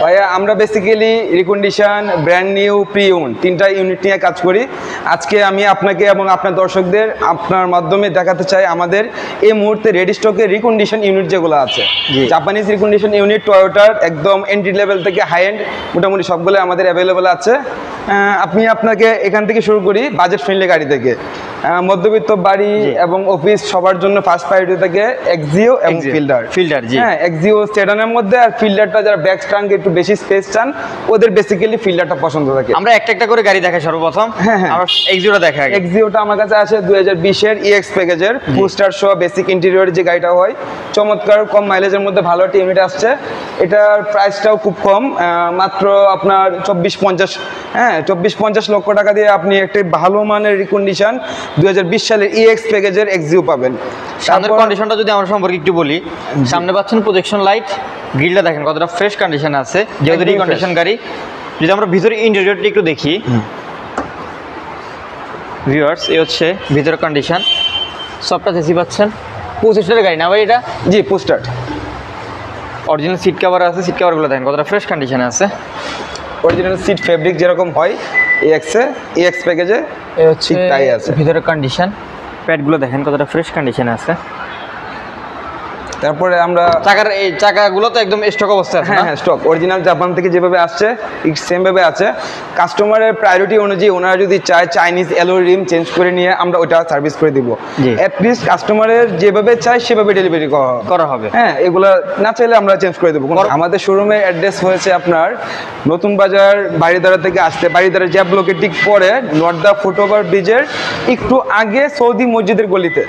ভাইয়া আমরা basically recondition, brand new, pre owned তিনটা ইউনিট নিয়ে কাজ করি। আজকে আমি আপনাকে এবং আপনার দর্শকদের আপনার মাধ্যমে দেখাতে চাই আমাদের এই মুহূর্তে রেডি স্টকের রিকন্ডিশন ইউনিট যেগুলো আছে। জাপানিজ রিকন্ডিশন ইউনিট টয়োটার একদম এন্ট্রি লেভেল থেকে হাই এন্ড মোটামুটি সবগুলো আমাদের অ্যাভেলেবেল আছে। আপনাকে এখান থেকে শুরু করি বাজেট ফ্রেন্ডলি গাড়ি থেকে। মধ্যবিত্ত বাড়ি এবং অফিস সবার জন্য ফার্স্ট প্রায়োরিটি থাকে এক্সিও এবং ফিল্ডার। হ্যাঁ, এক্সিও সেডানের মধ্যে, আর ফিল্ডারটা যারা ব্যাক ট্রাঙ্ক একটু বেশি স্পেস চান ওদের বেসিক্যালি ফিল্ডারটা পছন্দ থাকে। আমরা একটা করে গাড়ি দেখাই সর্বপ্রথম। হ্যাঁ, আমরা এক্সিওটা দেখাই। এক্সিওটা আমার কাছে আছে 2020 এর ইএক্স প্যাকেজের বুস্টার সহ বেসিক ইন্টেরিয়র যে গাড়িটা হয়, চমৎকার কম মাইলেজের মধ্যে ভালো একটা ইউনিট আসছে। এটার প্রাইসটাও খুব কম, মাত্র আপনার 24-50 লক্ষ টাকা দিয়ে আপনি একটা ভালো মানের রিকন্ডিশন 2020 সালের ইএক্স প্যাকেজের এক্সিও পাবেন। সামনের কন্ডিশনটা যদি আমরা সম্পর্কে একটু বলি, সামনে পাচ্ছেন প্রজেকশন লাইট, গ্রিলটা দেখেন কতটা ফ্রেশ কন্ডিশনে আছে যেহেতু রিকন্ডিশন গাড়ি। যদি আমরা ভিতরে ইন্টেরিয়রটা একটু দেখি ভিউয়ার্স, এই হচ্ছে ভিতরের কন্ডিশন। সবটা এসি পাচ্ছেন, 25 গাড়ি না ভাই এটা? জি, পোস্টার অরিজিনাল সিট কভার আছে, সিট কভারগুলো দেখেন কতটা ফ্রেশ কন্ডিশনে আছে। অরিজিনাল সিট ফেব্রিক যেরকম হয় ইএক্স প্যাকেজে ঠিক তাই আছে। ভিতরের কন্ডিশন, প্যাডগুলো দেখেন কতটা ফ্রেশ কন্ডিশনে আছে। তারপরে আমরা এই চাকাগুলো তো একদম স্টক অবস্থায় আছে। হ্যাঁ, স্টক অরিজিনাল জাপান থেকে যেভাবে আসছে ঠিক সেম ভাবে আছে। কাস্টমারের প্রায়োরিটি অনুযায়ী ওনারা যদি চায় চাইনিজ অ্যালয় রিম চেঞ্জ করে নিয়ে আমরা ওটা সার্ভিস করে দিব। অ্যাটলিস্ট কাস্টমারের যেভাবে চায় সেভাবে ডেলিভারি করা হবে। হ্যাঁ, এগুলো না চাইলে আমরা চেঞ্জ করে দেবো। আমাদের শোরুমের অ্যাড্রেস হয়েছে আপনার নতুন বাজার বাড়িধারা থেকে আসতে, বাড়িধারা জ্যাব ব্লকের ঠিক পরে নর্থ দা ফুটওভার ব্রিজের একটু আগে সৌদি মসজিদের গলিতে।